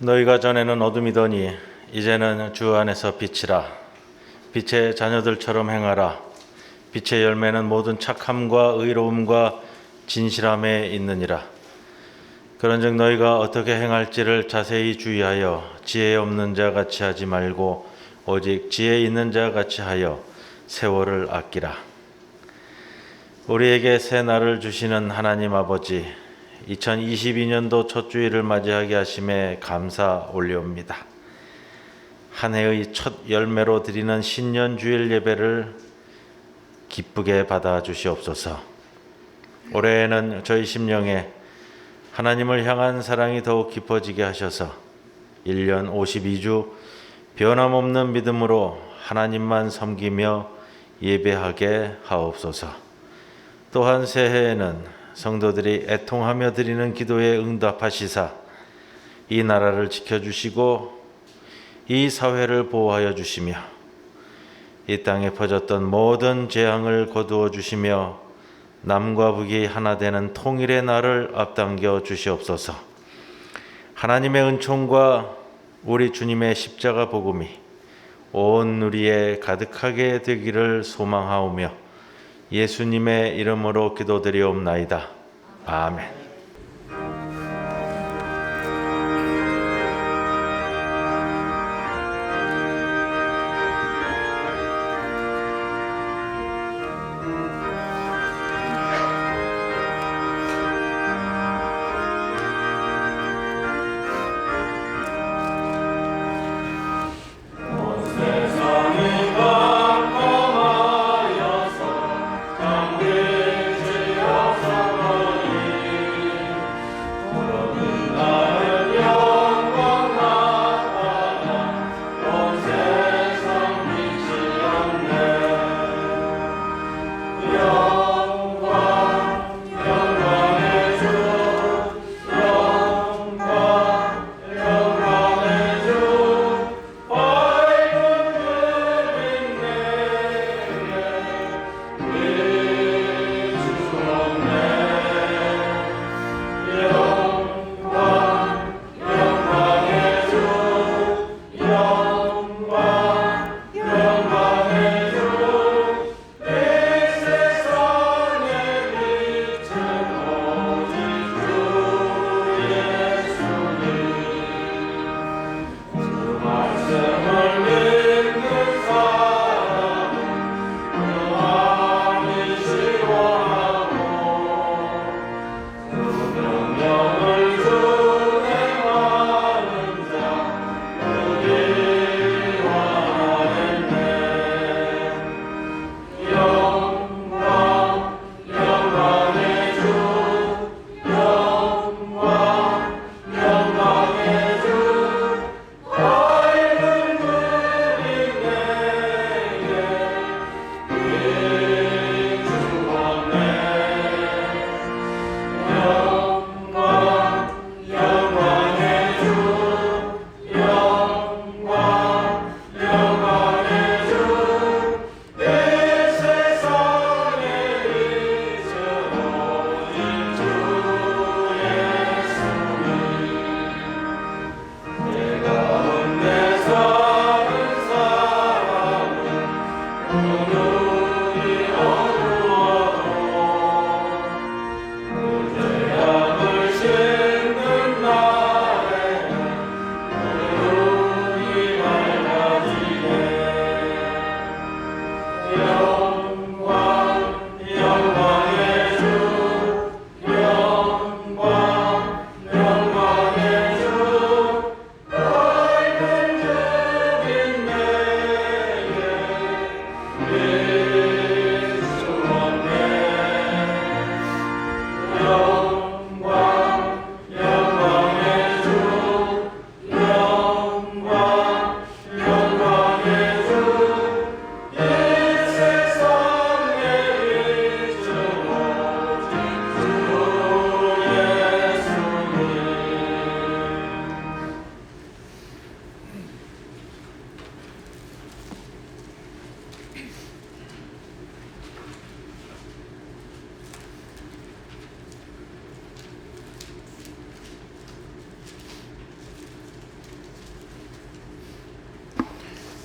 너희가 전에는 어둠이더니 이제는 주 안에서 빛이라. 빛의 자녀들처럼 행하라. 빛의 열매는 모든 착함과 의로움과 진실함에 있느니라. 그런즉 너희가 어떻게 행할지를 자세히 주의하여 지혜 없는 자 같이 하지 말고 오직 지혜 있는 자 같이 하여 세월을 아끼라. 우리에게 새 날을 주시는 하나님 아버지, 2022년도 첫 주일을 맞이하게 하심에 감사 올려옵니다. 한 해의 첫 열매로 드리는 신년 주일 예배를 기쁘게 받아 주시옵소서. 올해에는 저희 심령에 하나님을 향한 사랑이 더욱 깊어지게 하셔서 1년 52주 변함없는 믿음으로 하나님만 섬기며 예배하게 하옵소서. 또한 새해에는 성도들이 애통하며 드리는 기도에 응답하시사 이 나라를 지켜주시고 이 사회를 보호하여 주시며 이 땅에 퍼졌던 모든 재앙을 거두어 주시며 남과 북이 하나 되는 통일의 날을 앞당겨 주시옵소서. 하나님의 은총과 우리 주님의 십자가 복음이 온 누리에 가득하게 되기를 소망하오며 예수님의 이름으로 기도드리옵나이다. 아멘.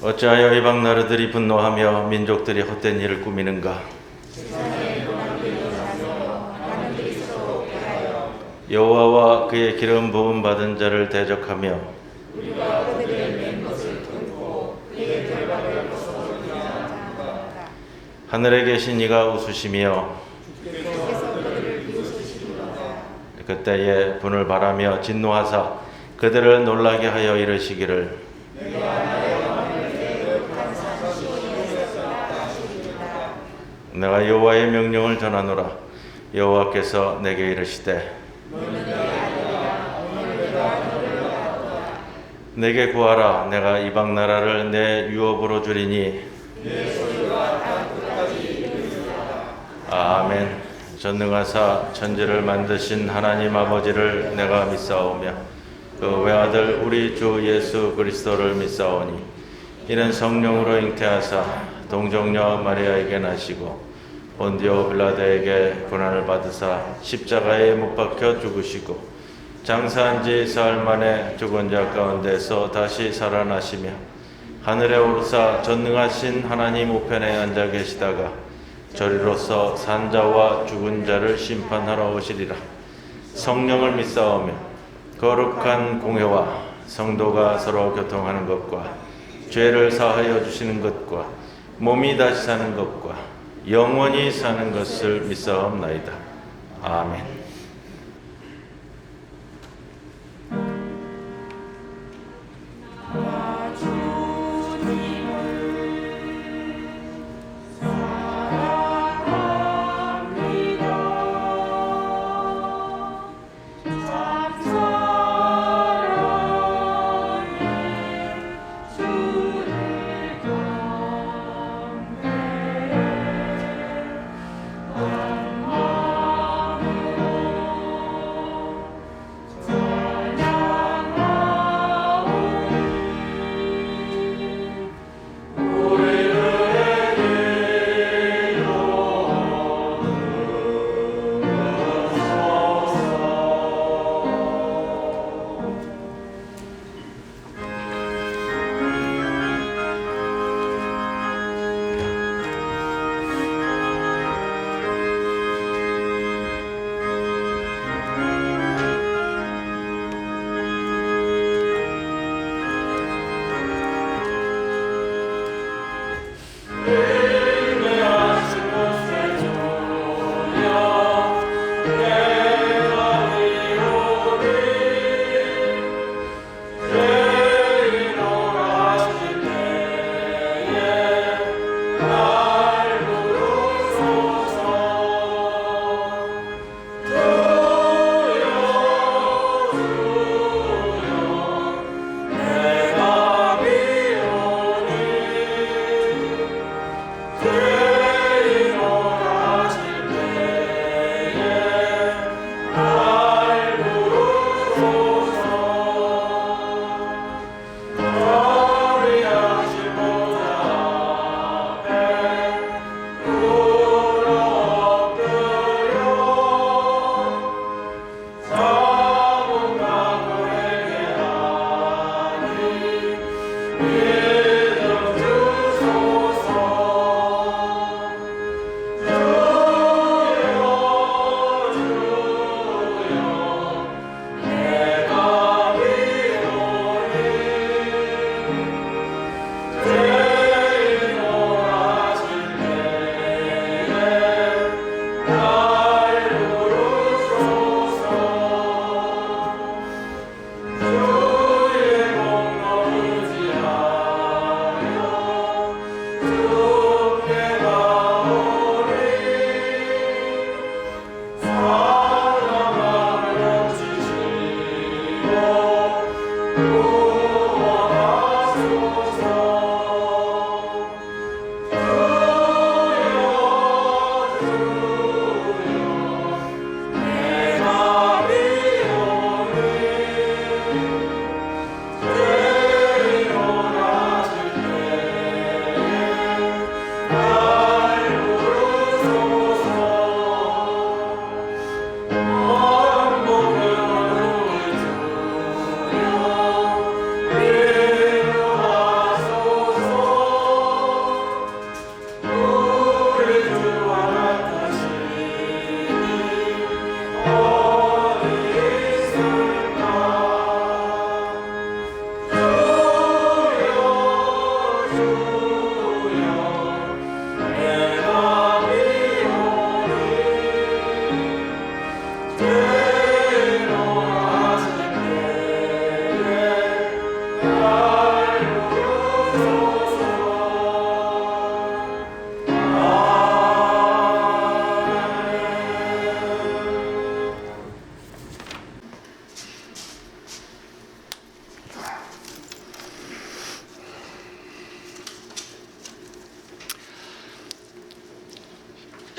어찌하여 이방 나라들이 분노하며 민족들이 헛된 일을 꾸미는가? 여호와와 그의 기름 부음 받은 자를 대적하며 하늘에 계신 이가 웃으시며 그때에 분을 바라며 진노하사 그들을 놀라게 하여 이르시기를 내가 여호와의 명령을 전하노라. 여호와께서 내게 이르시되 내게 구하라. 내가 이방 나라를 내 유업으로 주리니 아멘. 전능하사 천지를 만드신 하나님 아버지를 내가 믿사오며 그 외아들 우리 주 예수 그리스도를 믿사오니 이는 성령으로 잉태하사 동정녀 마리아에게 나시고 본디오 빌라도에게 고난을 받으사 십자가에 못 박혀 죽으시고 장사한 지 사흘 만에 죽은 자 가운데서 다시 살아나시며 하늘에 오르사 전능하신 하나님 우편에 앉아 계시다가 저리로서 산자와 죽은 자를 심판하러 오시리라. 성령을 믿사오며 거룩한 공회와 성도가 서로 교통하는 것과 죄를 사하여 주시는 것과 몸이 다시 사는 것과 영원히 사는 것을 믿사옵나이다. 아멘.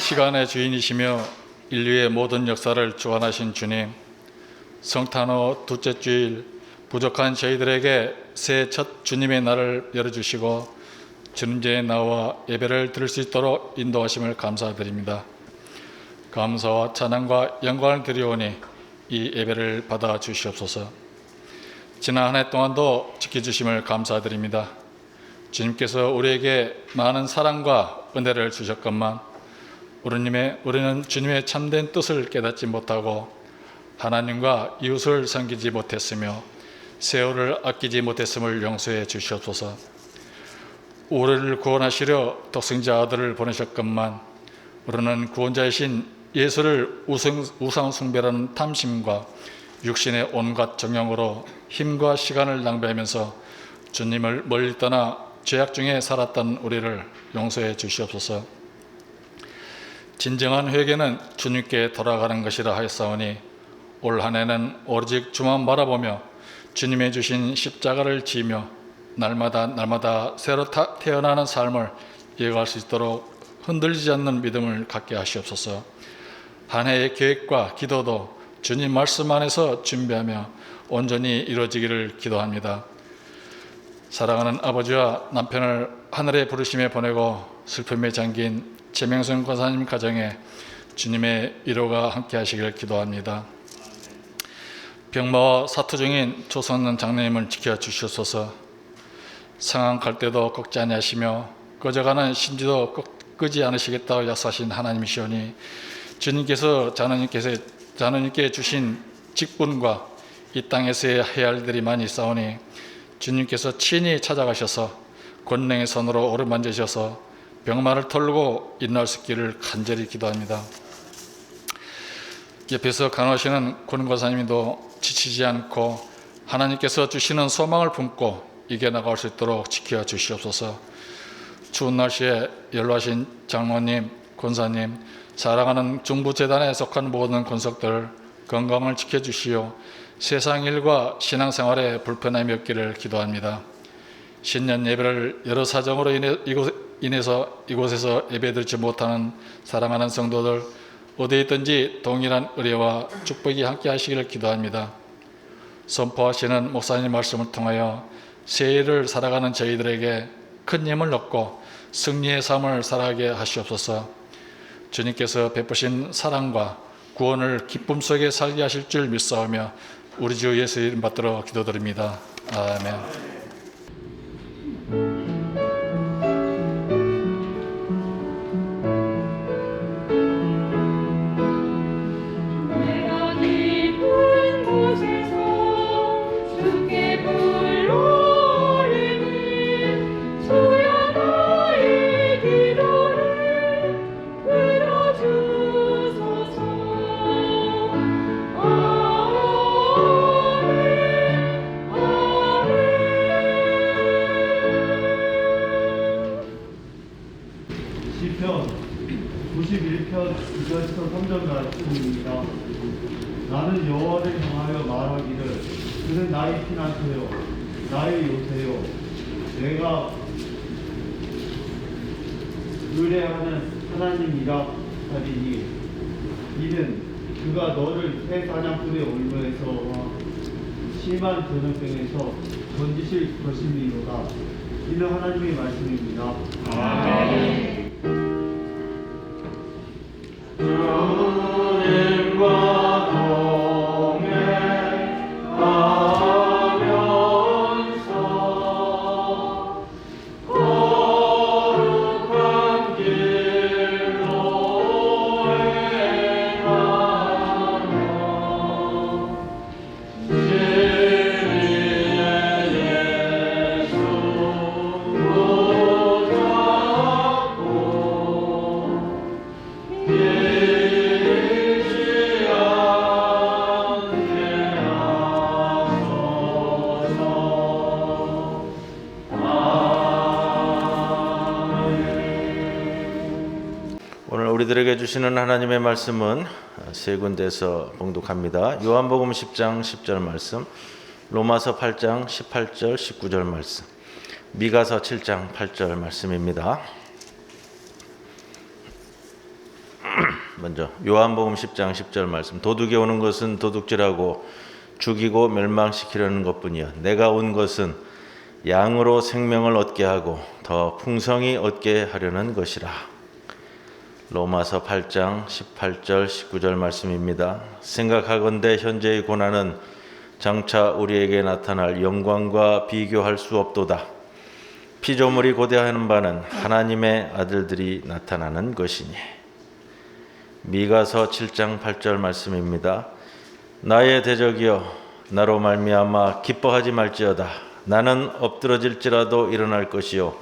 시간의 주인이시며 인류의 모든 역사를 주관하신 주님, 성탄 후 둘째 주일 부족한 저희들에게 새해 첫 주님의 날을 열어주시고 주님제에 나와 예배를 드릴 수 있도록 인도하심을 감사드립니다. 감사와 찬양과 영광을 드리오니 이 예배를 받아 주시옵소서. 지난 한 해 동안도 지켜주심을 감사드립니다. 주님께서 우리에게 많은 사랑과 은혜를 주셨건만 우리는 주님의 참된 뜻을 깨닫지 못하고 하나님과 이웃을 섬기지 못했으며 세월을 아끼지 못했음을 용서해 주시옵소서. 우리를 구원하시려 독생자 아들을 보내셨건만 우리는 구원자이신 예수를 우상 숭배라는 탐심과 육신의 온갖 정욕으로 힘과 시간을 낭비하면서 주님을 멀리 떠나 죄악 중에 살았던 우리를 용서해 주시옵소서. 진정한 회개는 주님께 돌아가는 것이라 하였사오니 올 한 해는 오직 주만 바라보며 주님의 주신 십자가를 지며 날마다 새로 태어나는 삶을 이어갈 수 있도록 흔들리지 않는 믿음을 갖게 하시옵소서. 한 해의 계획과 기도도 주님 말씀 안에서 준비하며 온전히 이루어지기를 기도합니다. 사랑하는 아버지와 남편을 하늘의 부르심에 보내고 슬픔에 잠긴 최명선 권사님 가정에 주님의 위로가 함께 하시기를 기도합니다. 병마와 사투 중인 조성는 장로님을 지켜주시옵소서. 상한 갈 때도 꺾지 아니하시며 꺼져가는 신지도 끄지 않으시겠다고 약속하신 하나님이시오니 주님께서 자녀님께 주신 직분과 이 땅에서 해야 할 일들이 많이 있사오니 주님께서 친히 찾아가셔서 권능의 손으로 오르만지셔서 병마를 털고 인도할 수 있기를 간절히 기도합니다. 옆에서 간호하시는 권권사님도 지치지 않고 하나님께서 주시는 소망을 품고 이겨나갈 수 있도록 지켜주시옵소서. 추운 날씨에 연로하신 장로님, 권사님, 사랑하는 중부재단에 속한 모든 권속들 건강을 지켜주시오. 세상 일과 신앙생활에 불편함이 없기를 기도합니다. 신년 예배를 여러 사정으로 인해서 이곳에서 예배드리지 못하는 사랑하는 성도들 어디에 있든지 동일한 의뢰와 축복이 함께 하시기를 기도합니다. 선포하시는 목사님 말씀을 통하여 새해를 살아가는 저희들에게 큰 힘을 얻고 승리의 삶을 살아가게 하시옵소서. 주님께서 베푸신 사랑과 구원을 기쁨 속에 살게 하실 줄 믿사오며 우리 주 예수 이름 받들어 기도드립니다. 아멘. 시편 91편 2절에서 3절 말씀입니다. 나는 여호와를 향하여 말하기를 그는 나의 피난처요 나의 요새요 내가 의뢰하는 하나님이라 하리니 이는 그가 너를 새 사냥꾼의 올무에서와 심한 전염병에서 건지실 것임이로다. 이는 하나님의 말씀입니다. 아멘. 주님과 동행하면서 거룩한 길로 행하며 진리의 예수 오늘 우리들에게 주시는 하나님의 말씀은 세 군데에서 봉독합니다. 요한복음 10장 10절 말씀, 로마서 8장 18절 19절 말씀, 미가서 7장 8절 말씀입니다. 먼저 요한복음 10장 10절 말씀. 도둑이 오는 것은 도둑질하고 죽이고 멸망시키려는 것뿐이요 내가 온 것은 양으로 생명을 얻게 하고 더 풍성히 얻게 하려는 것이라. 로마서 8장 18절 19절 말씀입니다. 생각하건대 현재의 고난은 장차 우리에게 나타날 영광과 비교할 수 없도다. 피조물이 고대하는 바는 하나님의 아들들이 나타나는 것이니. 미가서 7장 8절 말씀입니다. 나의 대적이여 나로 말미암아 기뻐하지 말지어다. 나는 엎드러질지라도 일어날 것이요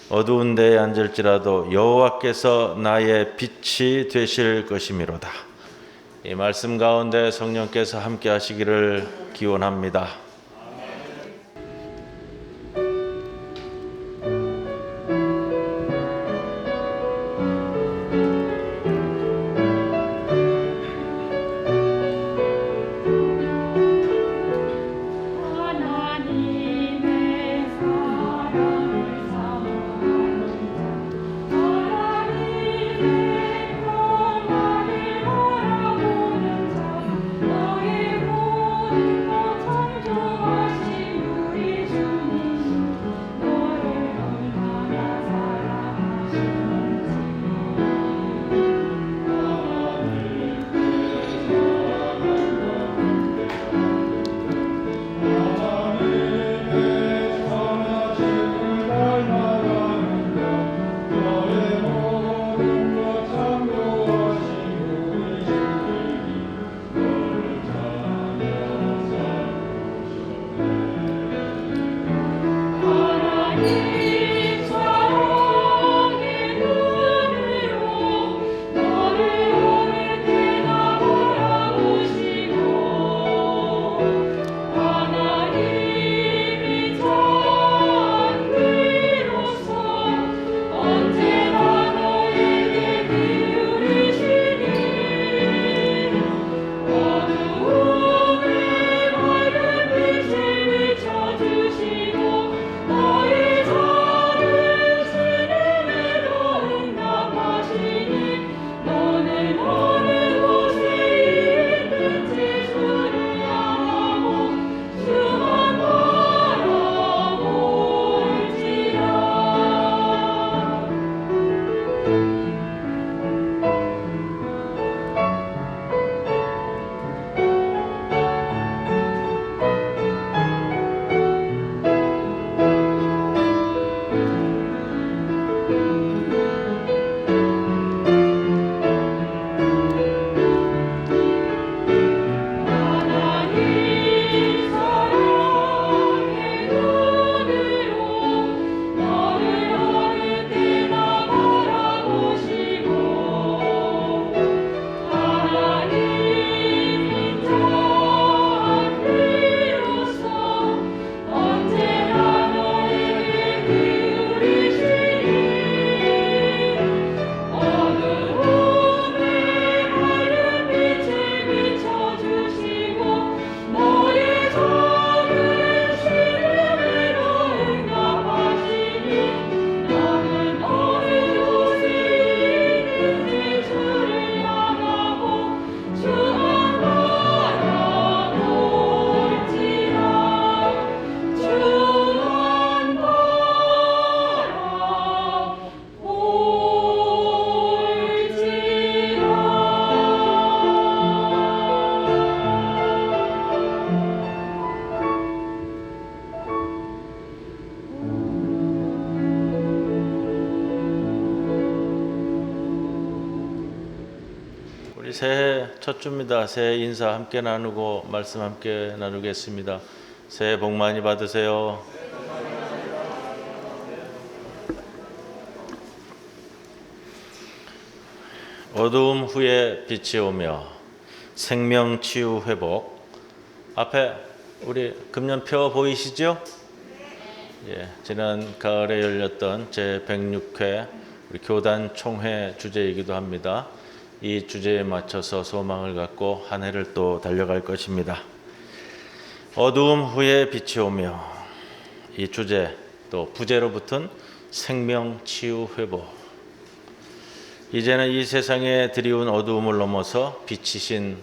어두운 데에 앉을지라도 여호와께서 나의 빛이 되실 것이미로다. 이 말씀 가운데 성령께서 함께 하시기를 기원합니다. 우리 새해 첫 주입니다. 새해 인사 함께 나누고 말씀 함께 나누겠습니다. 새해 복 많이 받으세요. 어두움 후에 빛이 오며 생명 치유 회복. 앞에 우리 금년표 보이시죠? 예, 지난 가을에 열렸던 제106회 우리 교단 총회 주제이기도 합니다. 이 주제에 맞춰서 소망을 갖고 한 해를 또 달려갈 것입니다. 어두움 후에 빛이 오며, 이 주제 또 부제로 붙은 생명 치유 회복. 이제는 이 세상에 드리운 어두움을 넘어서 빛이신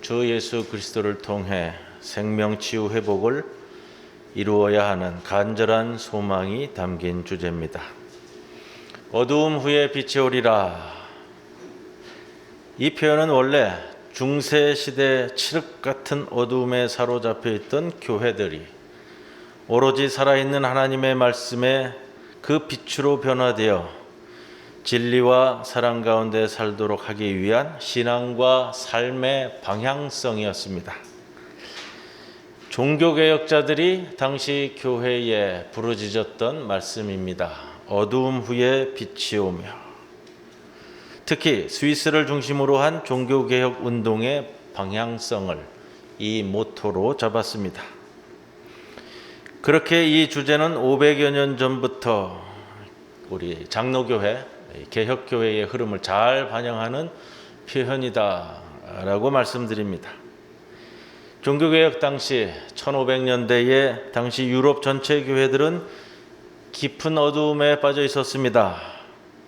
주 예수 그리스도를 통해 생명 치유 회복을 이루어야 하는 간절한 소망이 담긴 주제입니다. 어두움 후에 빛이 오리라. 이 표현은 원래 중세 시대 칠흑 같은 어두움에 사로잡혀 있던 교회들이 오로지 살아있는 하나님의 말씀에 그 빛으로 변화되어 진리와 사랑 가운데 살도록 하기 위한 신앙과 삶의 방향성이었습니다. 종교개혁자들이 당시 교회에 부르짖었던 말씀입니다. 어두움 후에 빛이 오며. 특히 스위스를 중심으로 한 종교개혁 운동의 방향성을 이 모토로 잡았습니다. 그렇게 이 주제는 500여 년 전부터 우리 장로교회, 개혁교회의 흐름을 잘 반영하는 표현이다라고 말씀드립니다. 종교개혁 당시 1500년대에 당시 유럽 전체 교회들은 깊은 어두움에 빠져 있었습니다.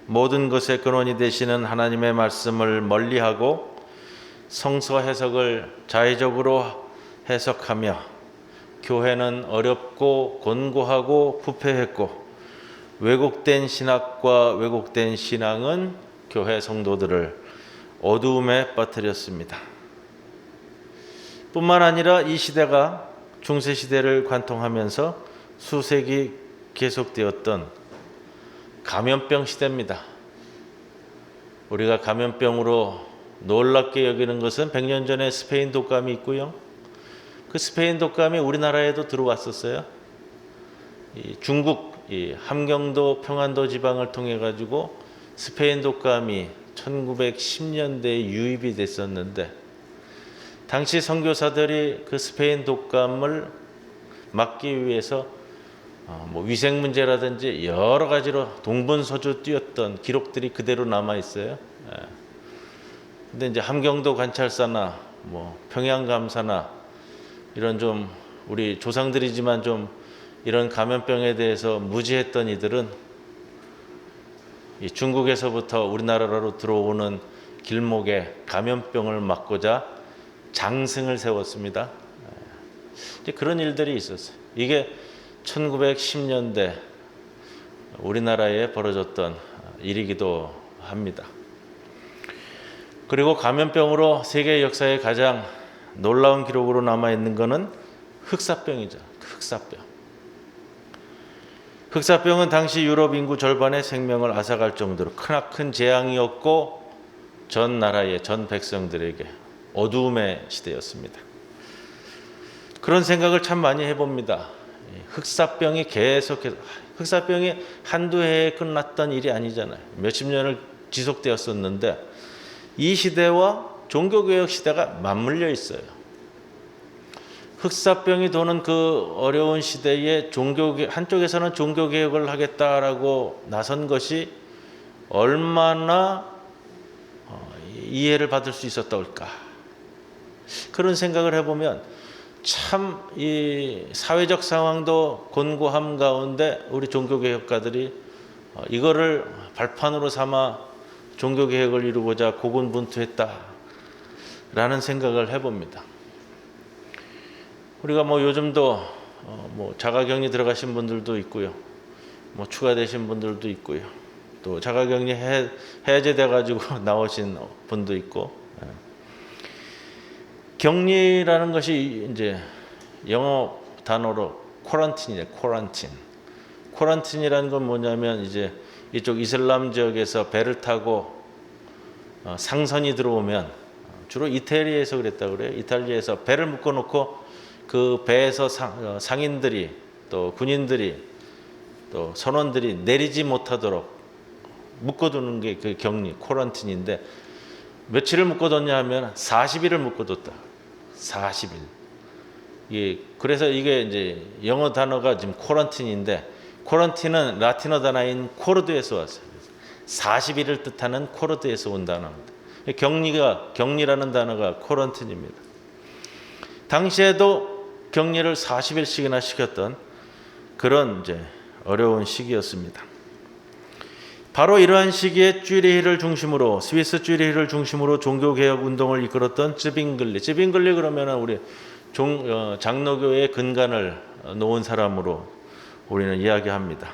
모든 것의 근원이 되시는 하나님의 말씀을 멀리하고 성서 해석을 자의적으로 해석하며 교회는 어렵고 곤고하고 부패했고 왜곡된 신학과 왜곡된 신앙은 교회 성도들을 어두움에 빠뜨렸습니다. 뿐만 아니라 이 시대가 중세시대를 관통하면서 수세기 계속되었던 감염병 시대입니다. 우리가 감염병으로 놀랍게 여기는 것은 100년 전에 스페인 독감이 있고요. 그 스페인 독감이 우리나라에도 들어왔었어요. 중국 함경도 평안도 지방을 통해 가지고 스페인 독감이 1910년대에 유입이 됐었는데 당시 선교사들이 그 스페인 독감을 막기 위해서 위생 문제라든지 여러 가지로 동분서주 뛰었던 기록들이 그대로 남아 있어요. 근데 이제 함경도 관찰사나 평양 감사나 이런 좀 우리 조상들이지만 좀 이런 감염병에 대해서 무지했던 이들은 이 중국에서부터 우리나라로 들어오는 길목에 감염병을 막고자 장승을 세웠습니다. 이제 그런 일들이 있었어요. 이게 1910년대 우리나라에 벌어졌던 일이기도 합니다. 그리고 감염병으로 세계 역사에 가장 놀라운 기록으로 남아있는 것은 흑사병이죠. 흑사병. 흑사병은 당시 유럽 인구 절반의 생명을 앗아갈 정도로 크나큰 재앙이었고 전 나라의 전 백성들에게 어두움의 시대였습니다. 그런 생각을 참 많이 해봅니다. 흑사병이 계속해서 흑사병이 한두 해에 끝났던 일이 아니잖아요. 몇십 년을 지속되었었는데 이 시대와 종교개혁 시대가 맞물려 있어요. 흑사병이 도는 그 어려운 시대에 한쪽에서는 종교개혁을 하겠다라고 나선 것이 얼마나 이해를 받을 수 있었을까. 그런 생각을 해보면 참 이 사회적 상황도 곤고함 가운데 우리 종교개혁가들이 이거를 발판으로 삼아 종교개혁을 이루고자 고군분투했다라는 생각을 해봅니다. 우리가 요즘도 자가격리 들어가신 분들도 있고요, 추가되신 분들도 있고요, 또 자가격리 해제돼 가지고 나오신 분도 있고, 격리라는 것이 이제 영어 단어로 쿼런틴이에요. 쿼런틴이라는 건 뭐냐면 이제 이쪽 이슬람 지역에서 배를 타고 상선이 들어오면 주로 이태리에서 그랬다고 그래요. 이탈리아에서 배를 묶어놓고 그 배에서 상인들이 또 군인들이 또 선원들이 내리지 못하도록 묶어두는 게 그 격리, 쿼런틴인데 며칠을 묶어뒀냐 하면 40일을 묶어뒀다. 40일. 그래서 이게 이제 영어 단어가 지금 쿼런틴인데 쿼런틴은 라틴어 단어인 코르드에서 왔어요. 40일을 뜻하는 코르드에서 온 단어입니다. 격리라는 단어가 쿼런틴입니다. 당시에도 격리를 40일씩이나 시켰던 그런 이제 어려운 시기였습니다. 바로 이러한 시기에 쥐리히를 중심으로 스위스 쥐리히를 중심으로 종교개혁 운동을 이끌었던 쯔빙글리 그러면은 우리 장로교의 근간을 놓은 사람으로 우리는 이야기합니다.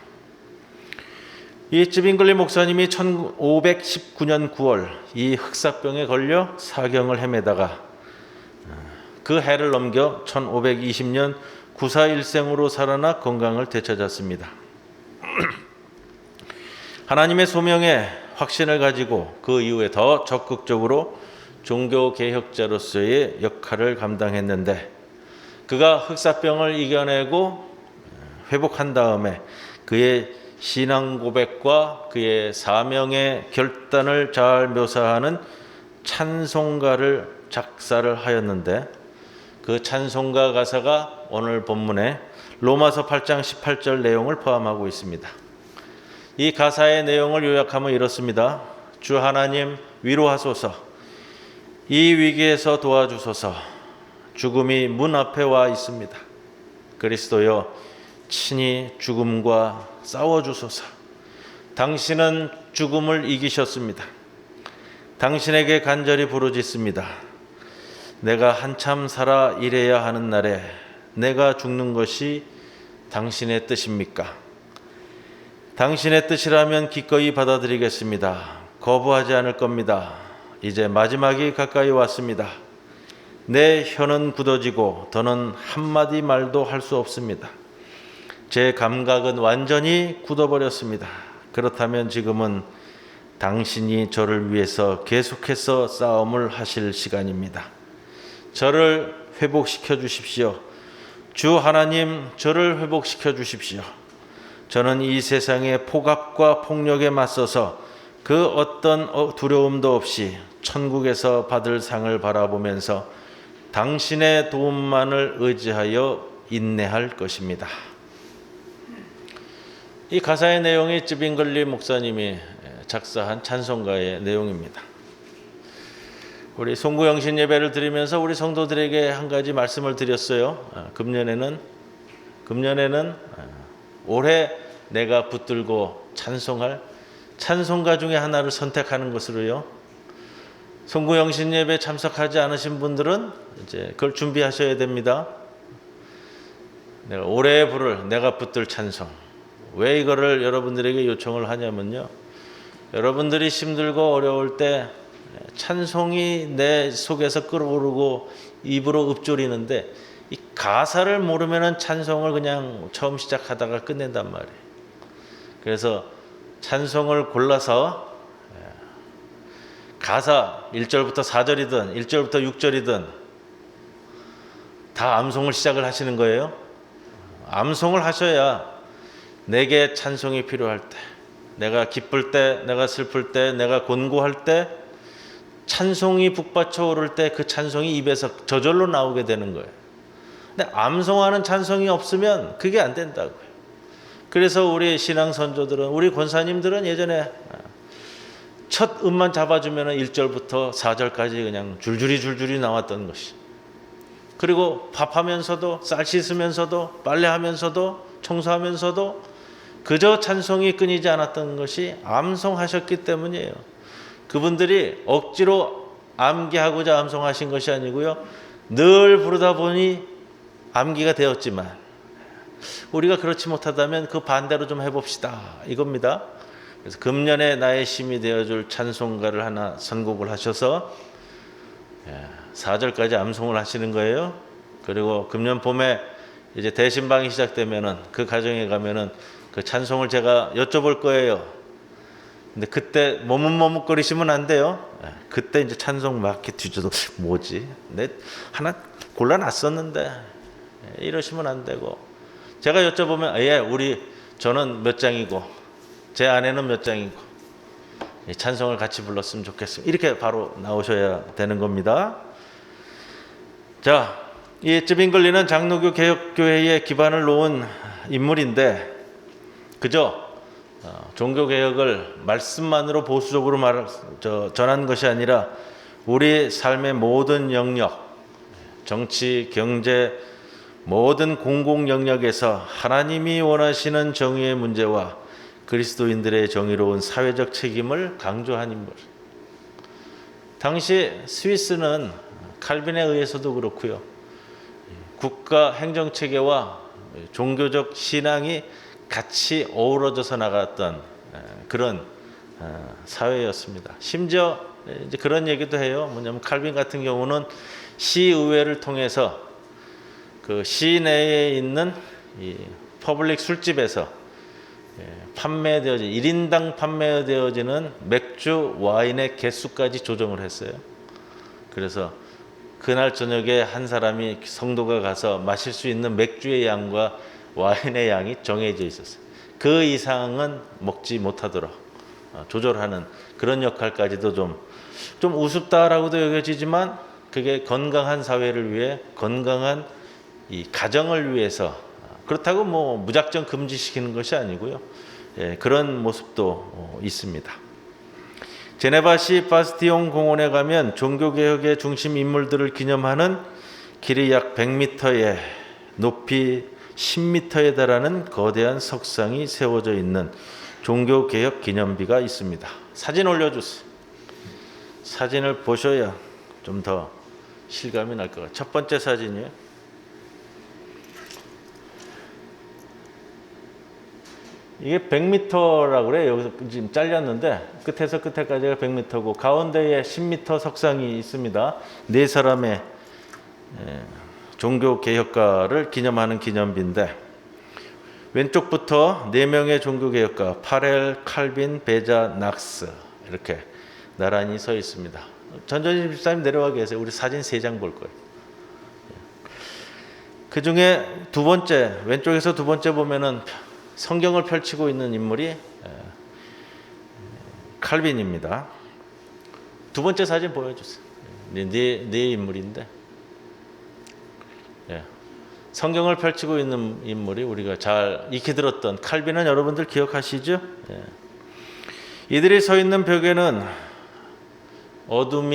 이 쯔빙글리 목사님이 1519년 9월 이 흑사병에 걸려 사경을 헤매다가 그 해를 넘겨 1520년 94일생으로 살아나 건강을 되찾았습니다. 하나님의 소명에 확신을 가지고 그 이후에 더 적극적으로 종교개혁자로서의 역할을 감당했는데 그가 흑사병을 이겨내고 회복한 다음에 그의 신앙 고백과 그의 사명의 결단을 잘 묘사하는 찬송가를 작사를 하였는데 그 찬송가 가사가 오늘 본문에 로마서 8장 18절 내용을 포함하고 있습니다. 이 가사의 내용을 요약하면 이렇습니다. 주 하나님 위로하소서. 이 위기에서 도와주소서. 죽음이 문 앞에 와 있습니다. 그리스도여 친히 죽음과 싸워주소서. 당신은 죽음을 이기셨습니다. 당신에게 간절히 부르짖습니다. 내가 한참 살아 이래야 하는 날에 내가 죽는 것이 당신의 뜻입니까? 당신의 뜻이라면 기꺼이 받아들이겠습니다. 거부하지 않을 겁니다. 이제 마지막이 가까이 왔습니다. 내 혀는 굳어지고 더는 한마디 말도 할 수 없습니다. 제 감각은 완전히 굳어버렸습니다. 그렇다면 지금은 당신이 저를 위해서 계속해서 싸움을 하실 시간입니다. 저를 회복시켜 주십시오. 주 하나님, 저를 회복시켜 주십시오. 저는 이 세상의 폭압과 폭력에 맞서서 그 어떤 두려움도 없이 천국에서 받을 상을 바라보면서 당신의 도움만을 의지하여 인내할 것입니다. 이 가사의 내용이 쯔빙글리 목사님이 작사한 찬송가의 내용입니다. 우리 송구영신 예배를 드리면서 우리 성도들에게 한 가지 말씀을 드렸어요. 금년에는 올해 내가 붙들고 찬송할 찬송가 중에 하나를 선택하는 것으로요. 송구영신 예배 참석하지 않으신 분들은 이제 그걸 준비하셔야 됩니다. 내가 올해 부를 내가 붙들 찬송. 왜 이거를 여러분들에게 요청을 하냐면요. 여러분들이 힘들고 어려울 때 찬송이 내 속에서 끓어오르고 입으로 읊조리는데 이 가사를 모르면은 찬송을 그냥 처음 시작하다가 끝낸단 말이에요. 그래서 찬송을 골라서 가사 1절부터 4절이든 1절부터 6절이든 다 암송을 시작을 하시는 거예요. 암송을 하셔야 내게 찬송이 필요할 때, 내가 기쁠 때, 내가 슬플 때, 내가 곤고할 때 찬송이 북받쳐 오를 때 그 찬송이 입에서 저절로 나오게 되는 거예요. 근데 암송하는 찬송이 없으면 그게 안 된다고요. 그래서 우리 신앙 선조들은, 우리 권사님들은 예전에 첫 음만 잡아주면 1절부터 4절까지 그냥 줄줄이 나왔던 것이. 그리고 밥하면서도, 쌀 씻으면서도, 빨래하면서도, 청소하면서도 그저 찬송이 끊이지 않았던 것이 암송하셨기 때문이에요. 그분들이 억지로 암기하고자 암송하신 것이 아니고요. 늘 부르다 보니 암기가 되었지만 우리가 그렇지 못하다면 그 반대로 좀 해봅시다. 이겁니다. 그래서 금년에 나의 힘이 되어줄 찬송가를 하나 선곡을 하셔서 4절까지 암송을 하시는 거예요. 그리고 금년 봄에 이제 대신방이 시작되면은 그 가정에 가면은 그 찬송을 제가 여쭤볼 거예요. 근데 그때 머뭇머뭇거리시면 안 돼요. 그때 이제 찬송 막 이렇게 뒤져도 뭐지? 내 하나 골라놨었는데 이러시면 안 되고 제가 여쭤보면 저는 몇 장이고 제 아내는 몇 장이고 찬송을 같이 불렀으면 좋겠습니다. 이렇게 바로 나오셔야 되는 겁니다. 자, 이 쯔빙글리는 장로교 개혁교회의 기반을 놓은 인물인데 그저 종교개혁을 말씀만으로 보수적으로 전한 것이 아니라 우리 삶의 모든 영역, 정치, 경제, 모든 공공 영역에서 하나님이 원하시는 정의의 문제와 그리스도인들의 정의로운 사회적 책임을 강조한 인물. 당시 스위스는 칼빈에 의해서도 그렇고요. 국가 행정체계와 종교적 신앙이 같이 어우러져서 나갔던 그런 사회였습니다. 심지어 이제 그런 얘기도 해요. 뭐냐면 칼빈 같은 경우는 시의회를 통해서 그 시내에 있는 이 퍼블릭 술집에서 판매되어진 1인당 판매되어지는 맥주, 와인의 개수까지 조정을 했어요. 그래서 그날 저녁에 한 사람이 성도가 가서 마실 수 있는 맥주의 양과 와인의 양이 정해져 있었어요. 그 이상은 먹지 못하도록 조절하는 그런 역할까지도 좀 우습다라고도 여겨지지만 그게 건강한 사회를 위해 건강한 이 가정을 위해서 그렇다고 뭐 무작정 금지시키는 것이 아니고요. 그런 모습도 있습니다. 제네바시 바스티옹 공원에 가면 종교개혁의 중심 인물들을 기념하는 길이 약 100m에 높이 10m에 달하는 거대한 석상이 세워져 있는 종교개혁 기념비가 있습니다. 사진 올려주세요. 사진을 보셔야 좀 더 실감이 날 것 같아요. 첫 번째 사진이에요. 이게 100m라고 그래요. 여기서 지금 잘렸는데 끝에서 끝에까지가 100m고 가운데에 10m 석상이 있습니다. 네 사람의 종교 개혁가를 기념하는 기념비인데 왼쪽부터 네 명의 종교 개혁가 파렐, 칼빈, 베자, 낙스 이렇게 나란히 서 있습니다. 전전희 집사님 내려와 계세요. 우리 사진 3장 볼 거예요. 그 중에 두 번째 왼쪽에서 두 번째 보면은 성경을 펼치고 있는 인물이 칼빈입니다. 두 번째 사진 보여주세요. 네 인물인데 성경을 펼치고 있는 인물이 우리가 잘 익히 들었던 칼빈은 여러분들 기억하시죠? 이들이 서 있는 벽에는 어두움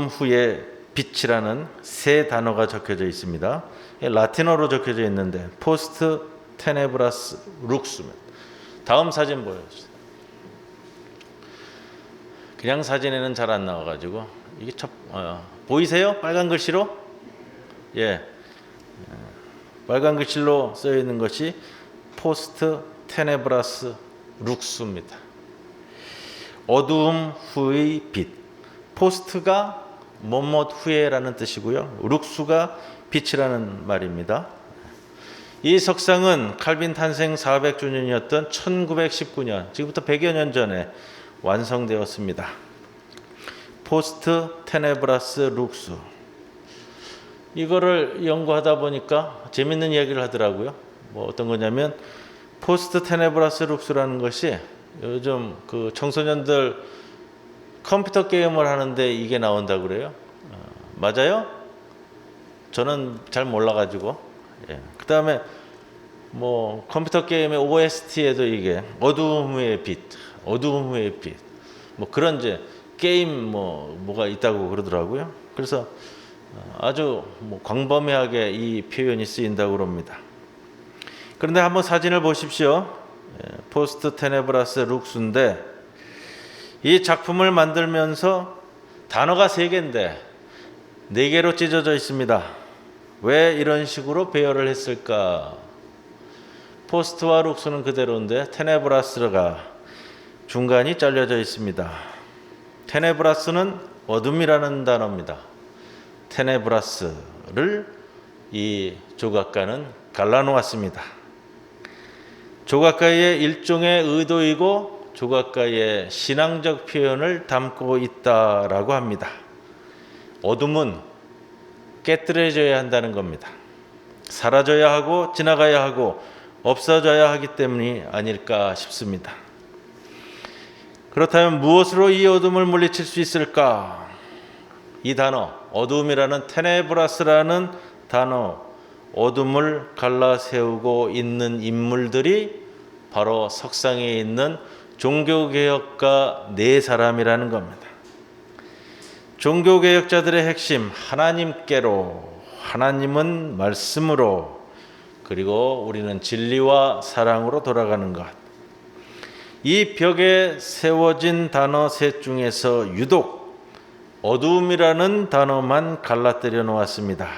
후에 빛이라는 세 단어가 적혀져 있습니다. 라틴어로 적혀져 있는데 포스트 테네브라스 룩스. 다음 사진 보여주세요. 그냥 사진에는 잘 안 나와가지고 이게 보이세요? 빨간 글씨로? 빨간 글씨로 써 있는 것이 포스트 테네브라스 룩스입니다. 어두움 후의 빛. 포스트가 뭐뭇 후에라는 뜻이고요. 룩스가 빛이라는 말입니다. 이 석상은 칼빈 탄생 400주년이었던 1919년, 지금부터 100여 년 전에 완성되었습니다. 포스트 테네브라스 룩스. 이거를 연구하다 보니까 재밌는 이야기를 하더라고요. 뭐 어떤 거냐면 포스트 테네브라스 룩스라는 것이 요즘 그 청소년들 컴퓨터 게임을 하는데 이게 나온다고 그래요. 맞아요? 저는 잘 몰라가지고. 그 다음에 뭐 컴퓨터 게임의 OST에도 이게 어두움 후의 빛, 어두움 후의 빛, 뭐 그런 이제 게임 뭐가 있다고 그러더라고요. 그래서 아주 뭐 광범위하게 이 표현이 쓰인다고 그럽니다. 그런데 한번 사진을 보십시오. 포스트 테네브라스 룩스인데 이 작품을 만들면서 단어가 3개인데 4개로 찢어져 있습니다. 왜 이런 식으로 배열을 했을까? 포스트와 룩스는 그대로인데 테네브라스가 중간이 잘려져 있습니다. 테네브라스는 어둠이라는 단어입니다. 테네브라스를 이 조각가는 갈라놓았습니다. 조각가의 일종의 의도이고 조각가의 신앙적 표현을 담고 있다라고 합니다. 어둠은 깨뜨려져야 한다는 겁니다. 사라져야 하고 지나가야 하고 없어져야 하기 때문이 아닐까 싶습니다. 그렇다면 무엇으로 이 어둠을 물리칠 수 있을까? 이 단어, 어둠이라는 테네브라스라는 단어, 어둠을 갈라세우고 있는 인물들이 바로 석상에 있는 종교개혁가 4사람이라는 겁니다. 종교개혁자들의 핵심, 하나님께로, 하나님은 말씀으로, 그리고 우리는 진리와 사랑으로 돌아가는 것. 이 벽에 세워진 단어 셋 중에서 유독 어두움이라는 단어만 갈라뜨려 놓았습니다.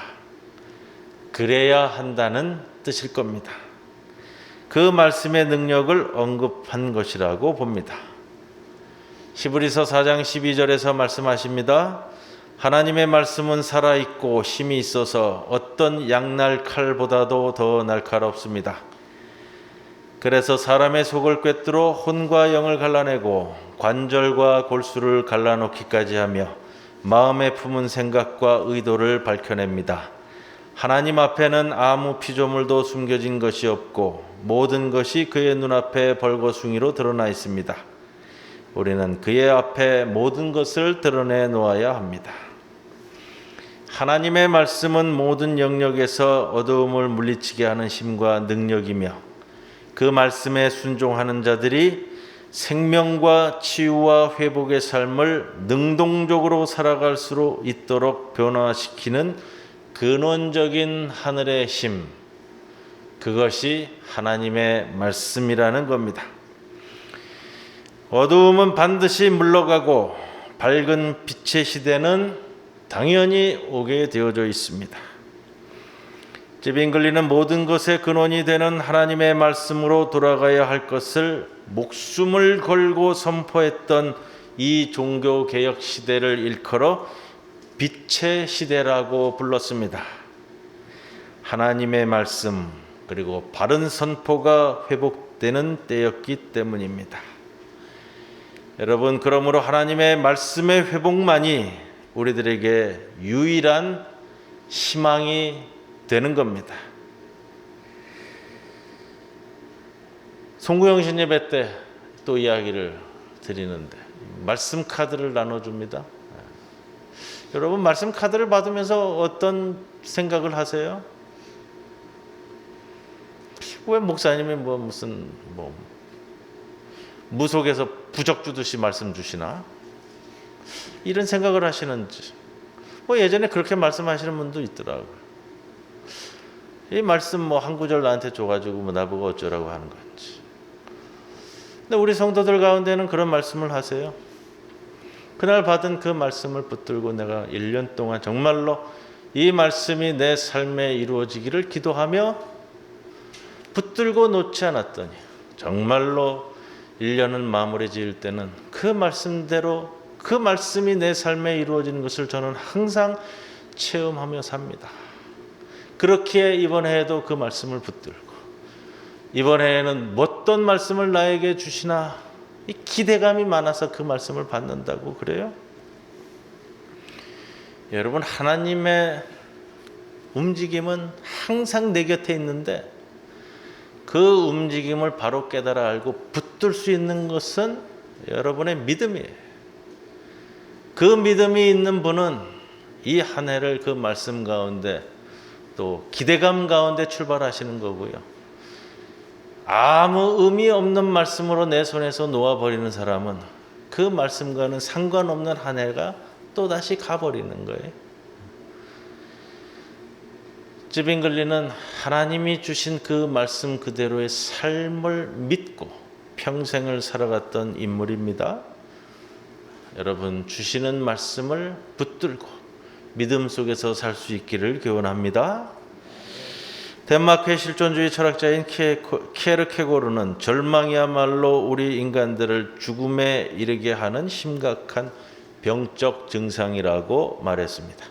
그래야 한다는 뜻일 겁니다. 그 말씀의 능력을 언급한 것이라고 봅니다. 히브리서 4장 12절에서 말씀하십니다. 하나님의 말씀은 살아있고 힘이 있어서 어떤 양날 칼보다도 더 날카롭습니다. 그래서 사람의 속을 꿰뚫어 혼과 영을 갈라내고 관절과 골수를 갈라놓기까지 하며 마음에 품은 생각과 의도를 밝혀냅니다. 하나님 앞에는 아무 피조물도 숨겨진 것이 없고 모든 것이 그의 눈앞에 벌거숭이로 드러나 있습니다. 우리는 그의 앞에 모든 것을 드러내 놓아야 합니다. 하나님의 말씀은 모든 영역에서 어두움을 물리치게 하는 힘과 능력이며 그 말씀에 순종하는 자들이 생명과 치유와 회복의 삶을 능동적으로 살아갈 수 있도록 변화시키는 근원적인 하늘의 힘, 그것이 하나님의 말씀이라는 겁니다. 어두움은 반드시 물러가고 밝은 빛의 시대는 당연히 오게 되어져 있습니다. 빈글리는 모든 것의 근원이 되는 하나님의 말씀으로 돌아가야 할 것을 목숨을 걸고 선포했던 이 종교개혁 시대를 일컬어 빛의 시대라고 불렀습니다. 하나님의 말씀 그리고 바른 선포가 회복되는 때였기 때문입니다. 여러분, 그러므로 하나님의 말씀의 회복만이 우리들에게 유일한 희망이 되는 겁니다. 송구영신 예배 때 또 이야기를 드리는데 말씀 카드를 나눠줍니다. 여러분, 말씀 카드를 받으면서 어떤 생각을 하세요? 왜 목사님이 무슨 무속에서 부적 주듯이 말씀 주시나? 이런 생각을 하시는지. 예전에 그렇게 말씀하시는 분도 있더라고요. 이 말씀 한 구절 나한테 줘가지고 나보고 어쩌라고 하는 건지. 근데 우리 성도들 가운데는 그런 말씀을 하세요. 그날 받은 그 말씀을 붙들고 내가 1년 동안 정말로 이 말씀이 내 삶에 이루어지기를 기도하며 붙들고 놓지 않았더니 정말로 1년을 마무리 지을 때는 그 말씀대로 그 말씀이 내 삶에 이루어지는 것을 저는 항상 체험하며 삽니다. 그렇기에 이번 해에도 그 말씀을 붙들고 이번 해에는 어떤 말씀을 나에게 주시나 이 기대감이 많아서 그 말씀을 받는다고 그래요? 여러분, 하나님의 움직임은 항상 내 곁에 있는데 그 움직임을 바로 깨달아 알고 붙들 수 있는 것은 여러분의 믿음이에요. 그 믿음이 있는 분은 이 한 해를 그 말씀 가운데 또 기대감 가운데 출발하시는 거고요. 아무 의미 없는 말씀으로 내 손에서 놓아버리는 사람은 그 말씀과는 상관없는 한 해가 또다시 가버리는 거예요. 쯔빙글리는 하나님이 주신 그 말씀 그대로의 삶을 믿고 평생을 살아갔던 인물입니다. 여러분, 주시는 말씀을 붙들고 믿음 속에서 살 수 있기를 기원합니다. 덴마크의 실존주의 철학자인 키에르케고르는 절망이야말로 우리 인간들을 죽음에 이르게 하는 심각한 병적 증상이라고 말했습니다.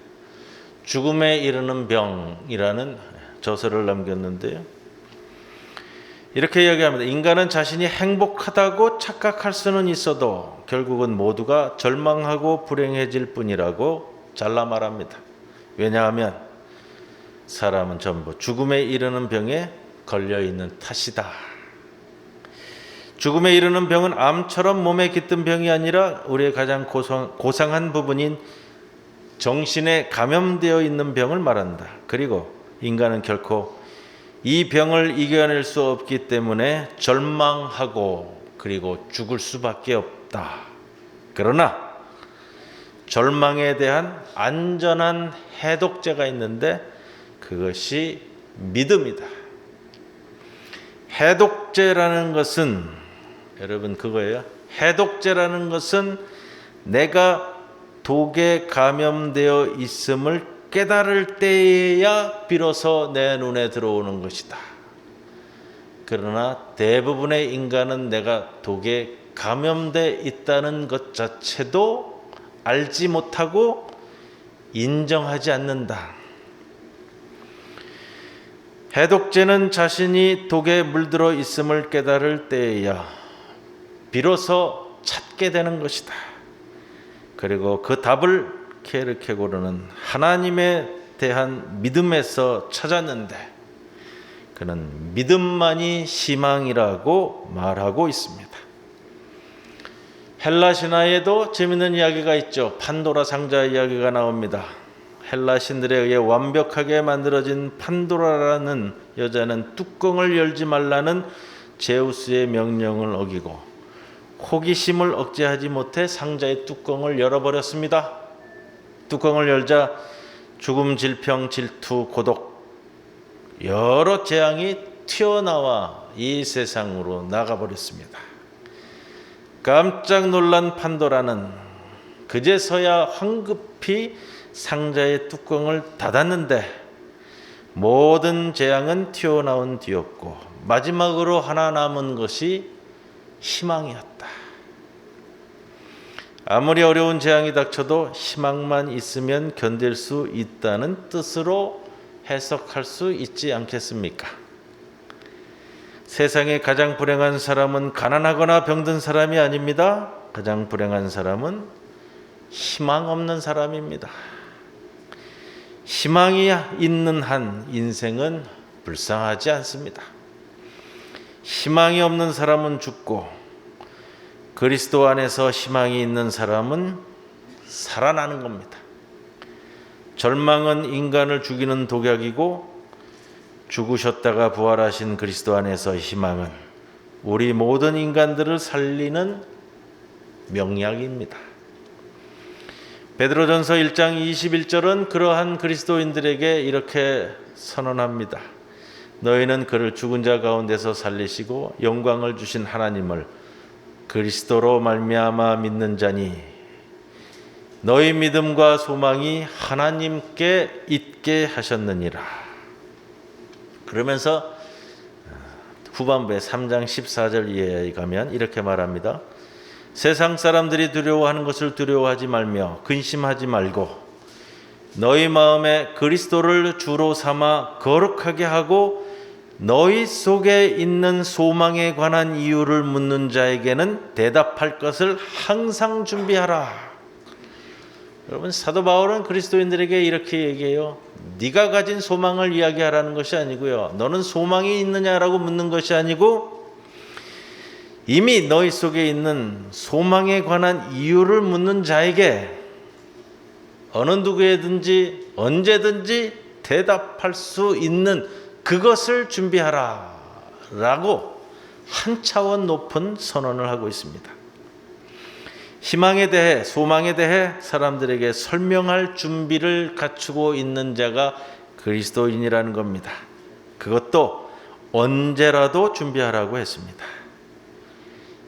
죽음에 이르는 병이라는 저서를 남겼는데요. 이렇게 이야기합니다. 인간은 자신이 행복하다고 착각할 수는 있어도 결국은 모두가 절망하고 불행해질 뿐이라고 잘라 말합니다. 왜냐하면 사람은 전부 죽음에 이르는 병에 걸려있는 탓이다. 죽음에 이르는 병은 암처럼 몸에 깃든 병이 아니라 우리의 가장 고상한 부분인 정신에 감염되어 있는 병을 말한다. 그리고 인간은 결코 이 병을 이겨낼 수 없기 때문에 절망하고 그리고 죽을 수밖에 없다. 그러나 절망에 대한 안전한 해독제가 있는데 그것이 믿음이다. 해독제라는 것은 여러분 그거예요. 해독제라는 것은 내가 독에 감염되어 있음을 깨달을 때에야 비로소 내 눈에 들어오는 것이다. 그러나 대부분의 인간은 내가 독에 감염돼 있다는 것 자체도 알지 못하고 인정하지 않는다. 해독제는 자신이 독에 물들어 있음을 깨달을 때에야 비로소 찾게 되는 것이다. 그리고 그 답을 케르케고르는 하나님에 대한 믿음에서 찾았는데 그는 믿음만이 희망이라고 말하고 있습니다. 헬라 신화에도 재미있는 이야기가 있죠. 판도라 상자 이야기가 나옵니다. 헬라 신들에 의해 완벽하게 만들어진 판도라라는 여자는 뚜껑을 열지 말라는 제우스의 명령을 어기고 호기심을 억제하지 못해 상자의 뚜껑을 열어버렸습니다. 뚜껑을 열자 죽음, 질병, 질투, 고독 여러 재앙이 튀어나와 이 세상으로 나가버렸습니다. 깜짝 놀란 판도라는 그제서야 황급히 상자의 뚜껑을 닫았는데 모든 재앙은 튀어나온 뒤였고 마지막으로 하나 남은 것이 희망이었다. 아무리 어려운 재앙이 닥쳐도 희망만 있으면 견딜 수 있다는 뜻으로 해석할 수 있지 않겠습니까? 세상에 가장 불행한 사람은 가난하거나 병든 사람이 아닙니다. 가장 불행한 사람은 희망 없는 사람입니다. 희망이 있는 한 인생은 불쌍하지 않습니다. 희망이 없는 사람은 죽고 그리스도 안에서 희망이 있는 사람은 살아나는 겁니다. 절망은 인간을 죽이는 독약이고 죽으셨다가 부활하신 그리스도 안에서 희망은 우리 모든 인간들을 살리는 명약입니다. 베드로전서 1장 21절은 그러한 그리스도인들에게 이렇게 선언합니다. 너희는 그를 죽은 자 가운데서 살리시고 영광을 주신 하나님을 그리스도로 말미암아 믿는 자니 너희 믿음과 소망이 하나님께 있게 하셨느니라. 그러면서 후반부에 3장 14절 이하에 가면 이렇게 말합니다. 세상 사람들이 두려워하는 것을 두려워하지 말며 근심하지 말고 너희 마음에 그리스도를 주로 삼아 거룩하게 하고 너희 속에 있는 소망에 관한 이유를 묻는 자에게는 대답할 것을 항상 준비하라. 여러분 사도 바울은 그리스도인들에게 이렇게 얘기해요. 네가 가진 소망을 이야기하라는 것이 아니고요. 너는 소망이 있느냐라고 묻는 것이 아니고 이미 너희 속에 있는 소망에 관한 이유를 묻는 자에게 어느 누구에든지 언제든지 대답할 수 있는 그것을 준비하라 라고 한 차원 높은 선언을 하고 있습니다. 희망에 대해 소망에 대해 사람들에게 설명할 준비를 갖추고 있는 자가 그리스도인이라는 겁니다. 그것도 언제라도 준비하라고 했습니다.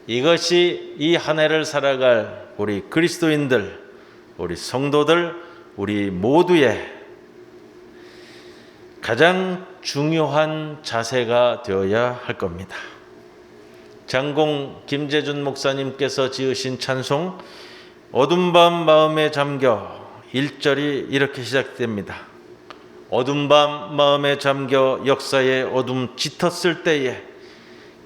이것이 이 한 해를 살아갈 우리 그리스도인들, 우리 성도들, 우리 모두의 가장 중요한 자세가 되어야 할 겁니다. 장공 김재준 목사님께서 지으신 찬송 어둠 밤 마음에 잠겨 1절이 이렇게 시작됩니다. 어둠 밤 마음에 잠겨 역사의 어둠 짙었을 때에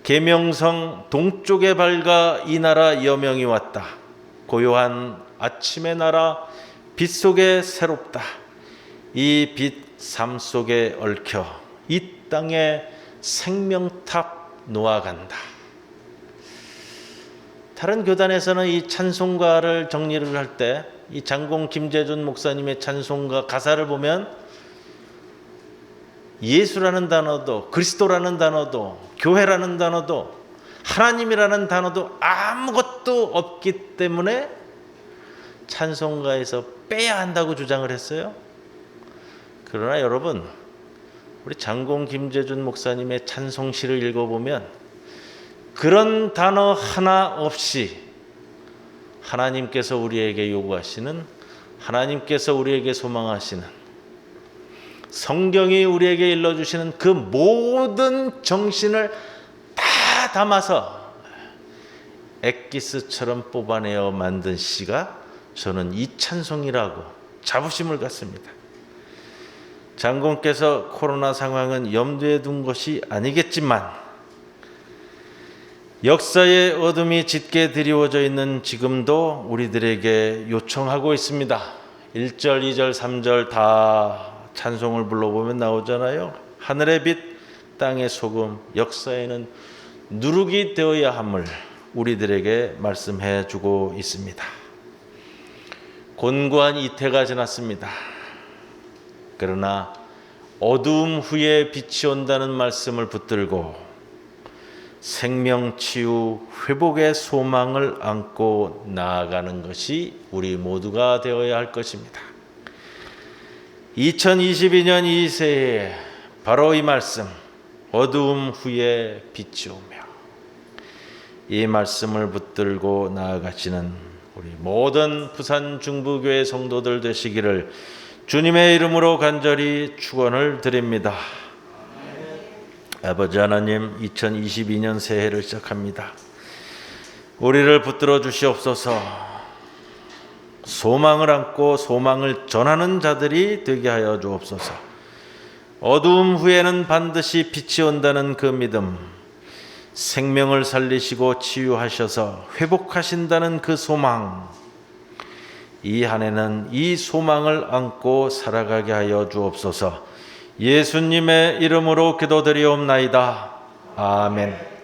계명성 동쪽에 밝아 이 나라 여명이 왔다. 고요한 아침의 나라 빛 속에 새롭다. 이 빛 삶 속에 얽혀 이 땅에 생명탑 놓아간다. 다른 교단에서는 이 찬송가를 정리를 할 때 이 장공 김재준 목사님의 찬송가 가사를 보면 예수라는 단어도 그리스도라는 단어도 교회라는 단어도 하나님이라는 단어도 아무것도 없기 때문에 찬송가에서 빼야 한다고 주장을 했어요. 그러나 여러분 우리 장공 김재준 목사님의 찬송시를 읽어보면 그런 단어 하나 없이 하나님께서 우리에게 요구하시는, 하나님께서 우리에게 소망하시는, 성경이 우리에게 일러주시는 그 모든 정신을 다 담아서 엑기스처럼 뽑아내어 만든 시가 저는 이 찬송이라고 자부심을 갖습니다. 장군께서 코로나 상황은 염두에 둔 것이 아니겠지만 역사의 어둠이 짙게 드리워져 있는 지금도 우리들에게 요청하고 있습니다. 1절, 2절, 3절 다 찬송을 불러보면 나오잖아요. 하늘의 빛, 땅의 소금, 역사에는 누룩이 되어야 함을 우리들에게 말씀해 주고 있습니다. 곤고한 이태가 지났습니다. 그러나 어두움 후에 빛이 온다는 말씀을 붙들고 생명, 치유, 회복의 소망을 안고 나아가는 것이 우리 모두가 되어야 할 것입니다. 2022년 이 새해 바로 이 말씀, 어두움 후에 빛이 오며, 이 말씀을 붙들고 나아가시는 우리 모든 부산 중부교회 성도들 되시기를 주님의 이름으로 간절히 축원을 드립니다. 아버지 하나님, 2022년 새해를 시작합니다. 우리를 붙들어 주시옵소서. 소망을 안고 소망을 전하는 자들이 되게 하여 주옵소서. 어두움 후에는 반드시 빛이 온다는 그 믿음, 생명을 살리시고 치유하셔서 회복하신다는 그 소망, 이 한 해는 이 소망을 안고 살아가게 하여 주옵소서. 예수님의 이름으로 기도드리옵나이다. 아멘.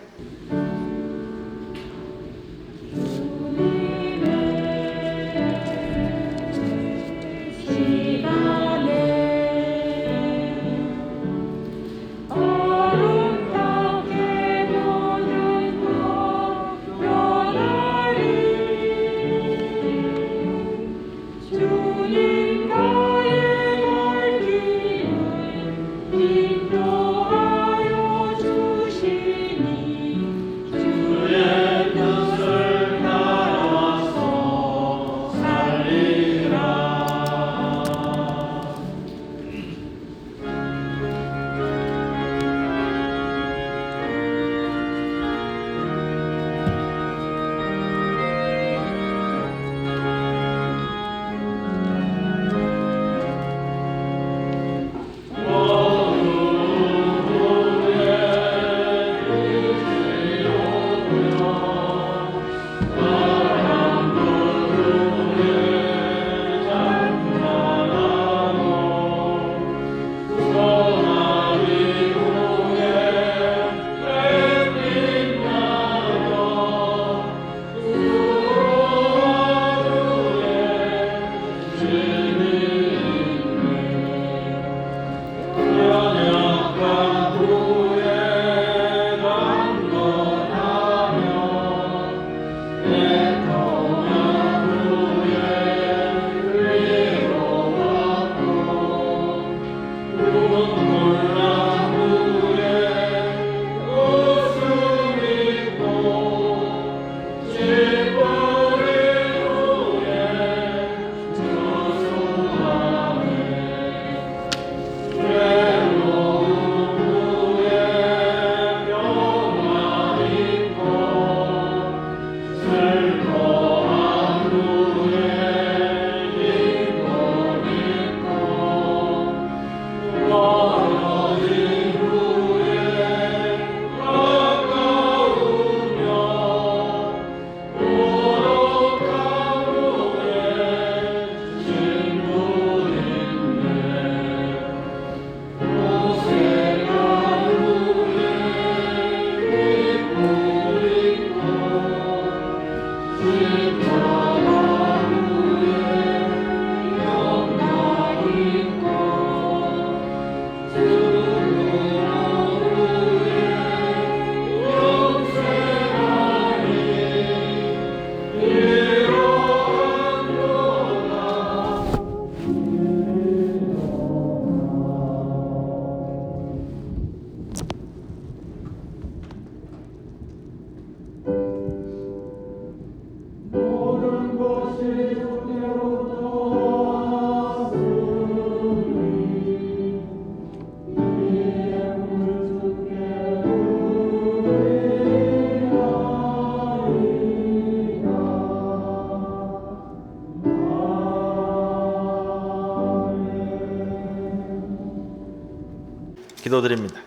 기도드립니다.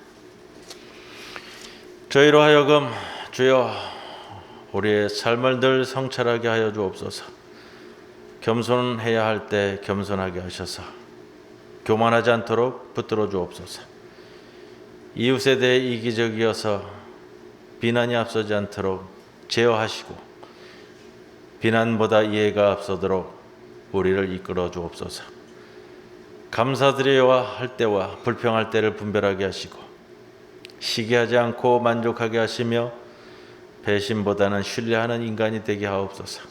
저희로 하여금 주여 우리의 삶을 늘 성찰하게 하여 주옵소서. 겸손해야 할 때 겸손하게 하셔서 교만하지 않도록 붙들어 주옵소서. 이웃에 대해 이기적이어서 비난이 앞서지 않도록 제어하시고 비난보다 이해가 앞서도록 우리를 이끌어 주옵소서. 감사드려야 할 때와 불평할 때를 분별하게 하시고 시기하지 않고 만족하게 하시며 배신보다는 신뢰하는 인간이 되게 하옵소서.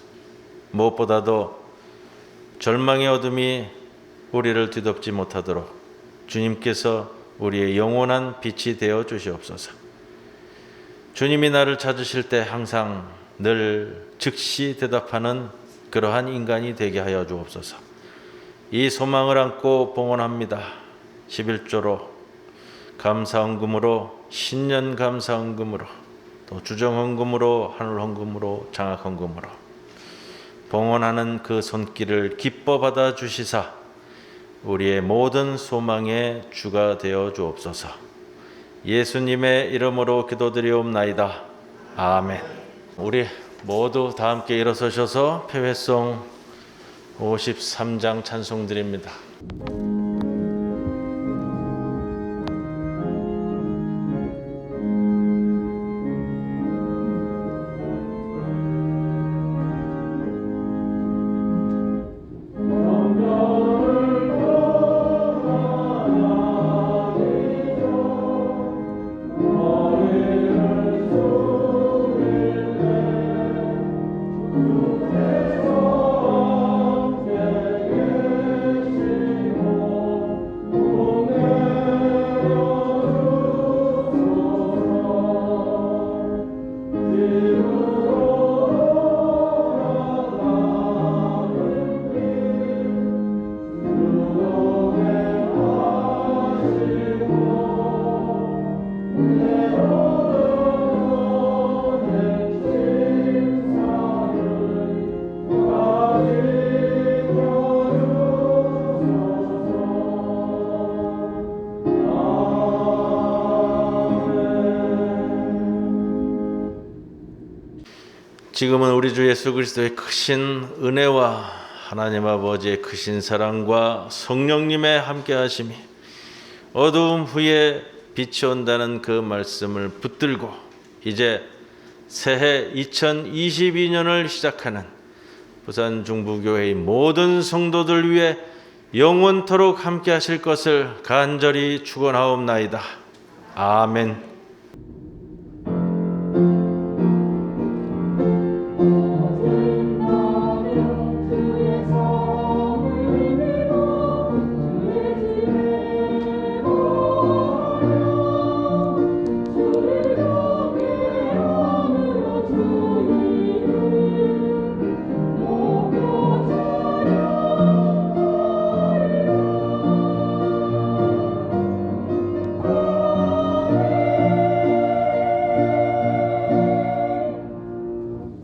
무엇보다도 절망의 어둠이 우리를 뒤덮지 못하도록 주님께서 우리의 영원한 빛이 되어 주시옵소서. 주님이 나를 찾으실 때 항상 늘 즉시 대답하는 그러한 인간이 되게 하여 주옵소서. 이 소망을 안고 봉헌합니다. 11조로 감사헌금으로 신년 감사헌금으로 또 주정헌금으로 하늘헌금으로 장학헌금으로 봉헌하는 그 손길을 기뻐 받아 주시사 우리의 모든 소망의 주가 되어 주옵소서. 예수님의 이름으로 기도드리옵나이다. 아멘. 우리 모두 다 함께 일어서셔서 패회송 53장 찬송 드립니다. 지금은 우리 주 예수 그리스도의 크신 은혜와 하나님 아버지의 크신 사랑과 성령님의 함께하심이 어두움 후에 빛이 온다는 그 말씀을 붙들고 이제 새해 2022년을 시작하는 부산 중부교회의 모든 성도들 위해 영원토록 함께하실 것을 간절히 축원하옵나이다. 아멘.